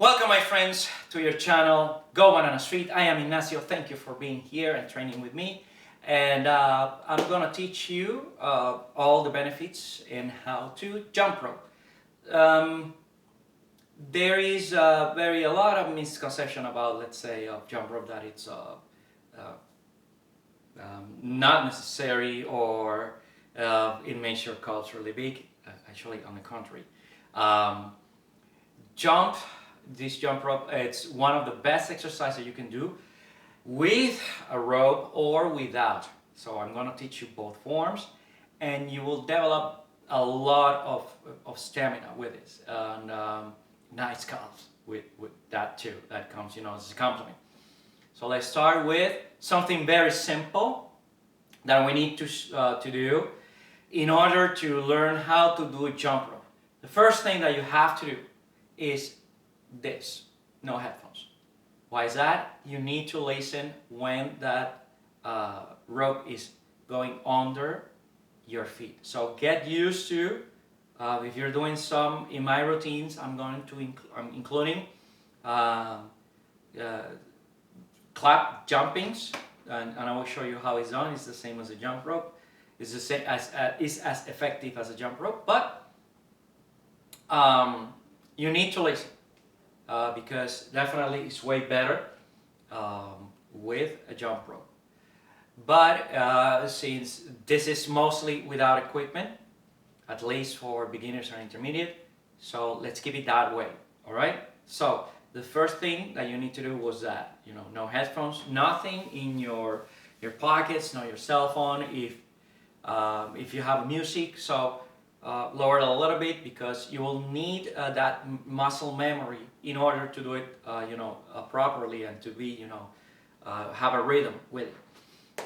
Welcome my friends to your channel GoBananasFit. I am Ignacio. Thank you for being here and training with me. And I'm gonna teach you all the benefits in how to jump rope. There is a lot of misconception about, let's say, jump rope, that it's not necessary, or it makes your calves really big. Actually, on the contrary. This jump rope, it's one of the best exercises you can do with a rope or without. So I'm going to teach you both forms, and you will develop a lot of stamina with this, and nice calves with that too. That comes, as a compliment. So let's start with something very simple that we need to do in order to learn how to do a jump rope. The first thing that you have to do is this: no headphones. Why is that? You need to listen when that rope is going under your feet. So get used to, if you're doing some, in my routines, I'm including clap jumpings, and I will show you how it's done. It's the same as a jump rope. It's the same is as effective as a jump rope, but you need to listen. Because definitely it's way better with a jump rope. But since this is mostly without equipment, at least for beginners and intermediate, so let's keep it that way, all right? So the first thing that you need to do was that, no headphones, nothing in your pockets, no your cell phone. If you have music, so lower it a little bit, because you will need that muscle memory in order to do it properly, and to be have a rhythm with it.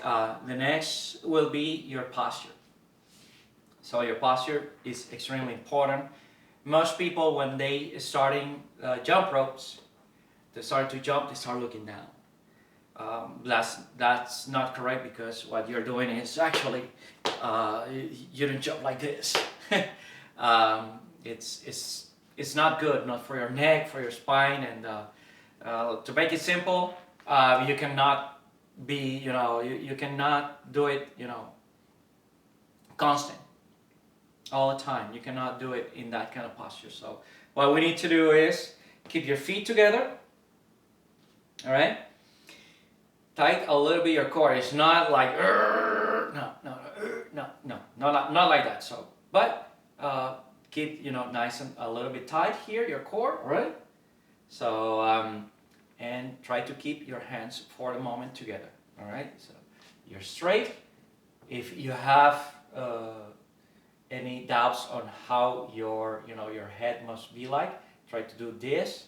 The next will be your posture. So your posture is extremely important. Most people, when they starting jump ropes, they start to jump, they start looking down. That's not correct, because what you're doing is actually you don't jump like this. It's not good, not for your neck, for your spine, and to make it simple, you cannot be, you cannot do it, constant all the time. You cannot do it in that kind of posture. So what we need to do is keep your feet together, all right? Tight a little bit your core. It's not like not like that. So, but keep nice and a little bit tight here, your core, all right? So and try to keep your hands for the moment together, all right? So you're straight. If you have any doubts on how your your head must be like, try to do this.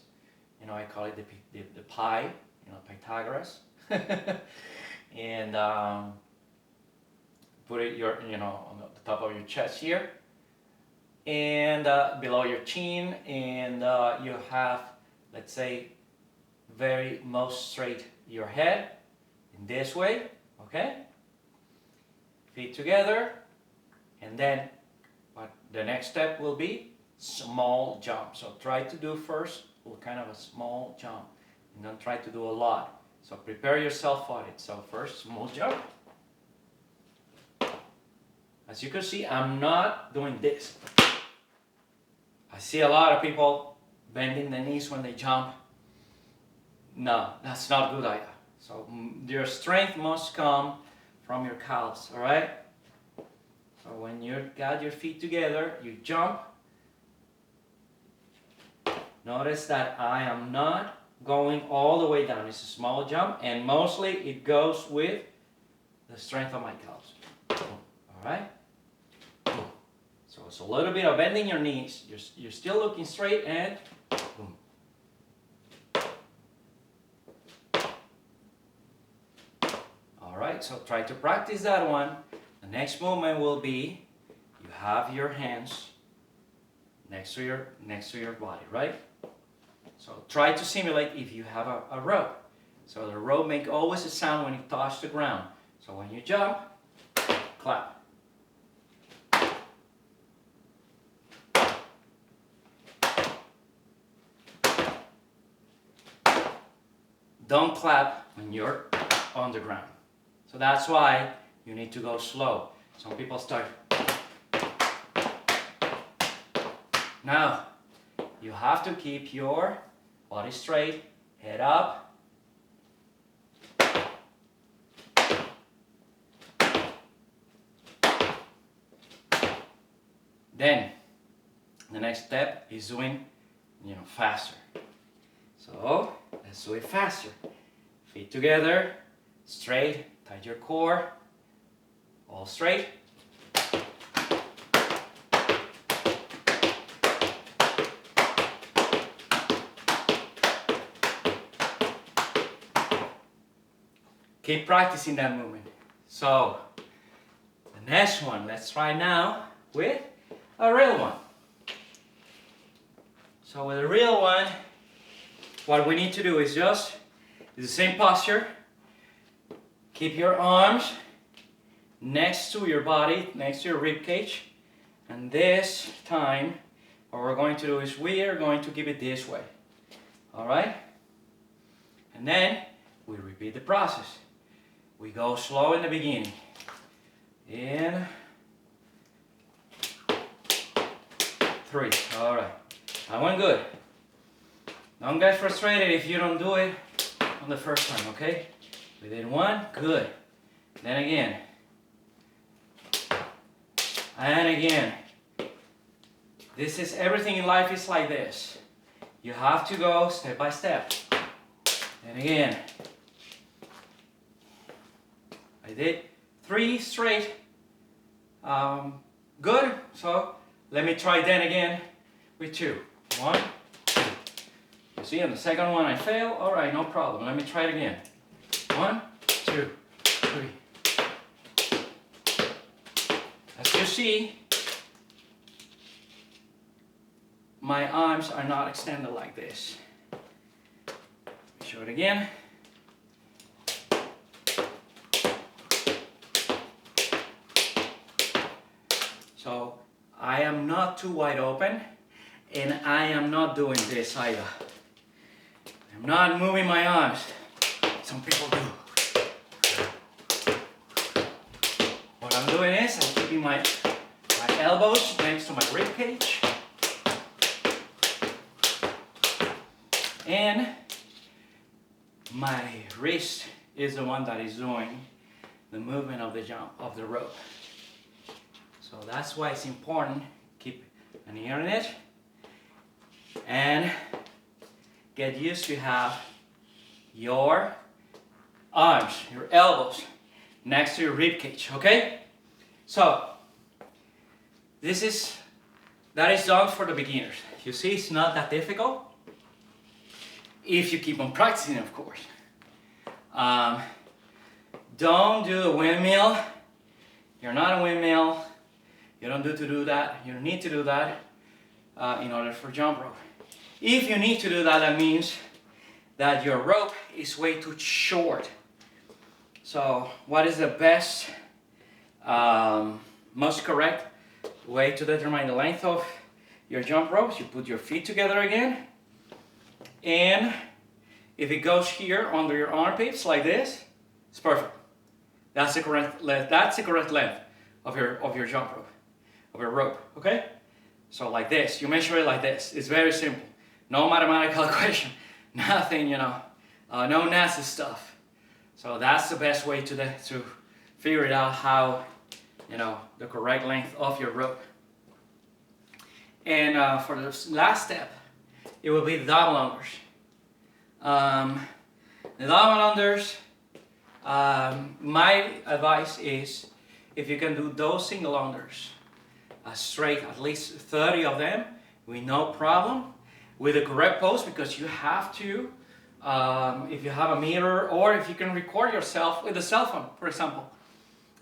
I call it the pie, Pythagoras. And put it on the top of your chest here, and below your chin, and you have, let's say, very most straight your head in this way, okay? Feet together, and then what the next step will be small jump. So try to do first kind of a small jump, and don't try to do a lot. So prepare yourself for it. So first, small jump. As you can see, I'm not doing this. I see a lot of people bending the knees when they jump. No, that's not good either. So your strength must come from your calves, all right? So when you got your feet together, you jump. Notice that I am not going all the way down. It's a small jump, and mostly it goes with the strength of my calves. All right? So it's a little bit of bending your knees. You're still looking straight, and boom. All right, so try to practice that one. The next movement will be, you have your hands next to your body, right? So try to simulate if you have a rope. So the rope makes always a sound when it touches the ground. So when you jump, clap. don't clap when you're on the ground. So that's why you need to go slow. Some people start. Now, you have to keep your body straight, head up. Then, the next step is doing, faster. So, let's do it faster. Feet together, straight, tight your core, all straight. Keep practicing that movement. So, the next one, let's try now with a real one. So with a real one, what we need to do is just the same posture. Keep your arms next to your body, next to your rib cage. And this time, what we're going to do is we are going to keep it this way. All right? And then we repeat the process. We go slow in the beginning. In 3. All right. That one good. Don't get frustrated if you don't do it on the first time, okay? We did 1, good. Then again. And again. This is, everything in life is like this. You have to go step by step. And again. I did 3 straight. Good. So let me try then again with 2. 1, 2. You see, on the second one I fail. All right, no problem. Let me try it again. 1, 2, 3. As you see, my arms are not extended like this. Show it again. So I am not too wide open, and I am not doing this either. I'm not moving my arms. Some people do. What I'm doing is I'm keeping my elbows next to my rib cage, and my wrist is the one that is doing the movement of the jump of the rope. So that's why it's important. Keep an ear on it and get used to have your arms, your elbows next to your rib cage, okay? So that is done for the beginners. You see, it's not that difficult if you keep on practicing, of course. Don't do a windmill. You're not a windmill. You don't need to do that. You don't need to do that in order for jump rope. If you need to do that, that means that your rope is way too short. So what is the best, most correct way to determine the length of your jump ropes? You put your feet together again, and if it goes here under your armpits like this, it's perfect. That's the correct length. That's the correct length of your jump rope, of your rope. Okay? So like this, you measure it like this. It's very simple. No mathematical equation. Nothing, no nasty stuff. So that's the best way to figure it out how, the correct length of your rope. And for the last step, it will be the double unders. The double unders, my advice is, if you can do those single unders straight, at least 30 of them, with no problem, with the correct pose, because you have to, if you have a mirror, or if you can record yourself with a cell phone, for example.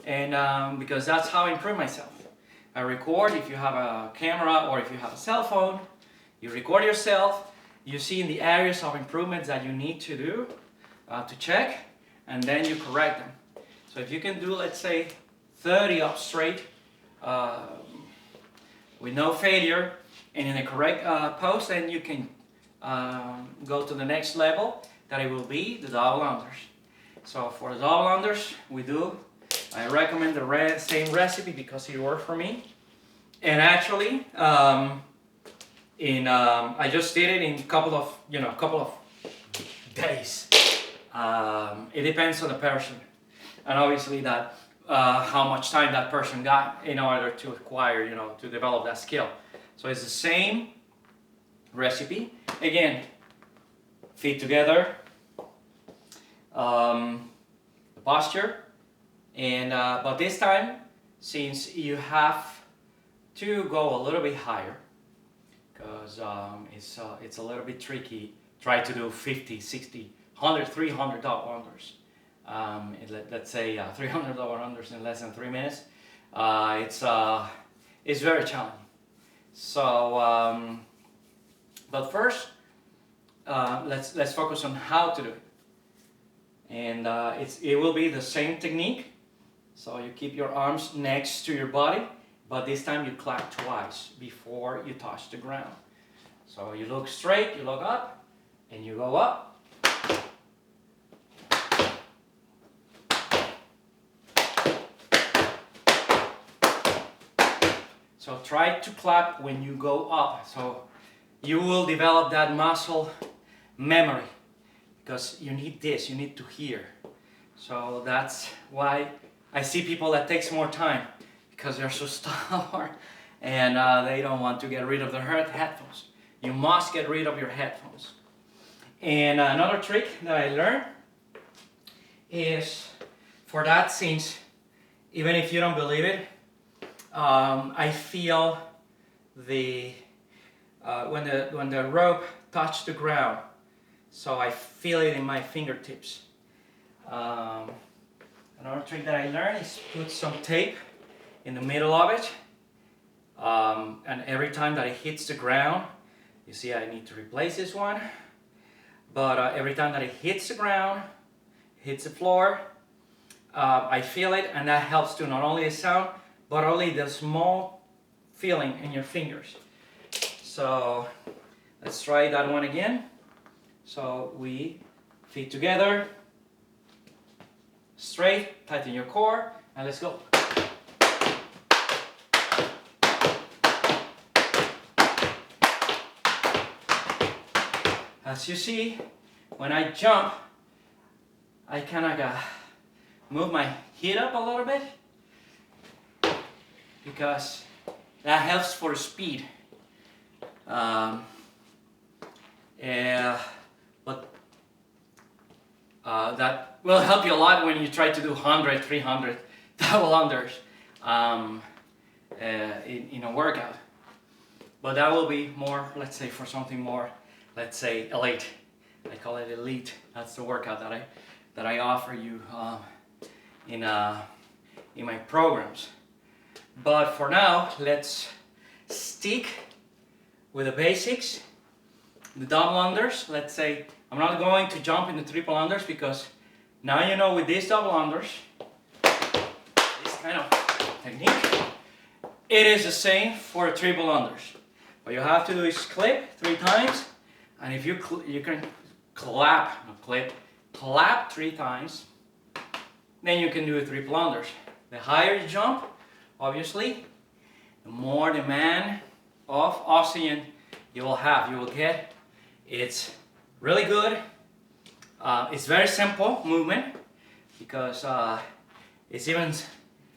And because that's how I improve myself. I record, if you have a camera or if you have a cell phone, you record yourself, you see in the areas of improvements that you need to do, to check, and then you correct them. So if you can do, let's say, 30 up straight, with no failure, and in the correct pose, then you can go to the next level. that it will be the double unders. So for the double unders, I recommend the same recipe because it worked for me. And actually, I just did it in a couple of days. It depends on the person, and obviously that how much time that person got in order to acquire, to develop that skill. So it's the same recipe. Again, feet together, the posture, and but this time, since you have to go a little bit higher, because it's a little bit tricky. Try to do 50, 60, 100, 300 double unders. Let's say 300 double unders in less than 3 minutes. It's very challenging. So, but first, let's focus on how to do it. And it will be the same technique. So you keep your arms next to your body, but this time you clap twice before you touch the ground. So you look straight, you look up, and you go up. So try to clap when you go up. So you will develop that muscle memory, because you need this, you need to hear. So that's why I see people that takes more time, because they're so stubborn and they don't want to get rid of their headphones. You must get rid of your headphones. And another trick that I learned is, for that, since even if you don't believe it, I feel when the rope touched the ground, so I feel it in my fingertips. Another trick that I learned is put some tape in the middle of it, and every time that it hits the ground, you see I need to replace this one, but every time that it hits the ground, hits the floor, I feel it, and that helps to not only the sound, but only the small feeling in your fingers. So let's try that one again. So we feet together, straight, tighten your core, and let's go. As you see, when I jump, I kind of move my head up a little bit, because that helps for speed. But that will help you a lot when you try to do 100, 300 double unders in a workout. But that will be more, let's say, for something more, let's say, elite. I call it elite. That's the workout that I offer you in my programs. But for now, let's stick with the basics. The double unders, let's say, I'm not going to jump into triple unders, because now you know with these double unders, this kind of technique, it is the same for triple unders. What you have to do is clip 3 times, and if you can clap 3 times, then you can do triple unders. The higher you jump, obviously, the more demand of oxygen you will have. You will get. It's really good. It's very simple movement, because it's even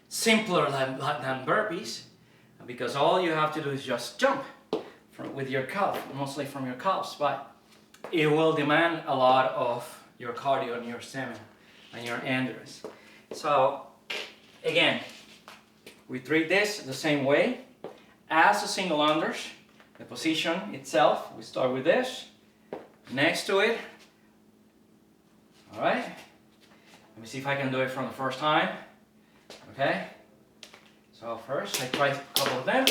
simpler than burpees, because all you have to do is just jump with your calf, mostly from your calves, but it will demand a lot of your cardio and your stamina and your endurance. So again, we treat this the same way as the single unders. The position itself, we start with this, next to it. All right, let me see if I can do it from the first time. Okay, so first I try a couple of them.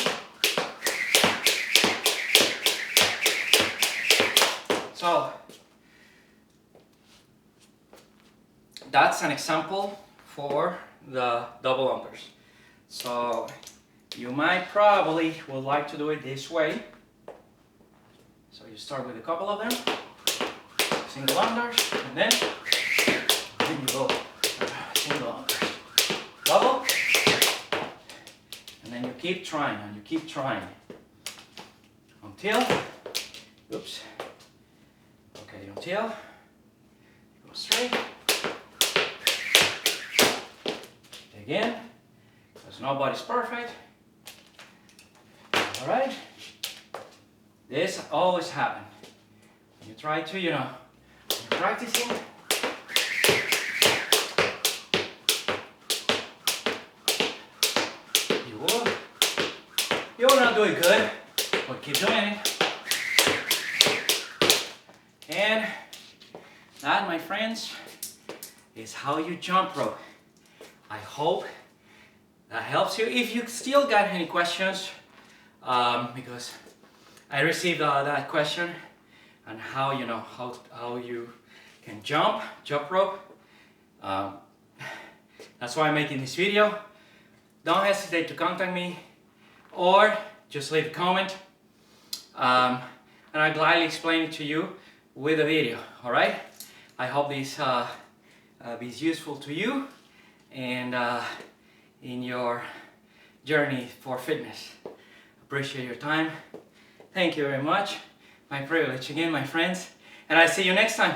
So that's an example for the double unders. So you probably would like to do it this way. So you start with a couple of them. single unders, and then you go single unders, double, and then you keep trying and you keep trying until, oops, okay, until you go straight. Again, because nobody's perfect. All right, this always happens. You try to, you know, you're practicing. You're not doing good, but keep doing it. And that, my friends, is how you jump rope. I hope that helps you. If you still got any questions, because I received that question on how, you know, how you can jump rope. That's why I'm making this video. Don't hesitate to contact me or just leave a comment, and I'll gladly explain it to you with a video. All right? I hope this is useful to you and in your journey for fitness. Appreciate your time. Thank you very much. My privilege again, my friends, and I'll see you next time.